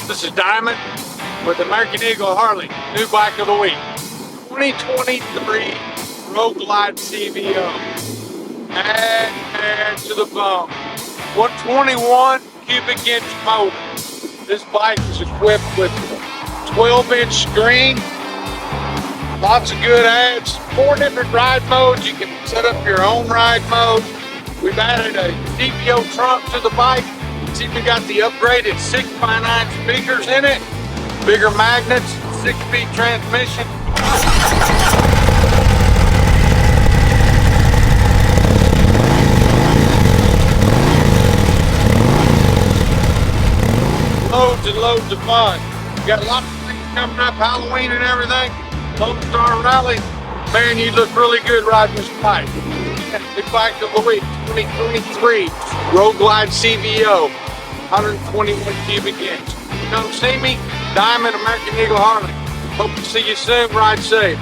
This is Diamond with American Eagle Harley, new bike of the week. 2023 Road Glide CVO. Add to the bone. 121 cubic inch motor. This bike is equipped with 12-inch screen. Lots of good adds. 4 different ride modes. You can set up your own ride mode. We've added a CVO trunk to the bike. It's even got the upgraded 6x9 speakers in it. Bigger magnets, 6-speed transmission. Loads and loads of fun. We got lots of things coming up, Halloween and everything. Lone Star Rally. Man, you look really good riding this bike. Big bike of the week, 2023 Road Glide CVO, 121 cubic inch. Come see me, Diamond American Eagle Harley. Hope to see you soon. Ride safe.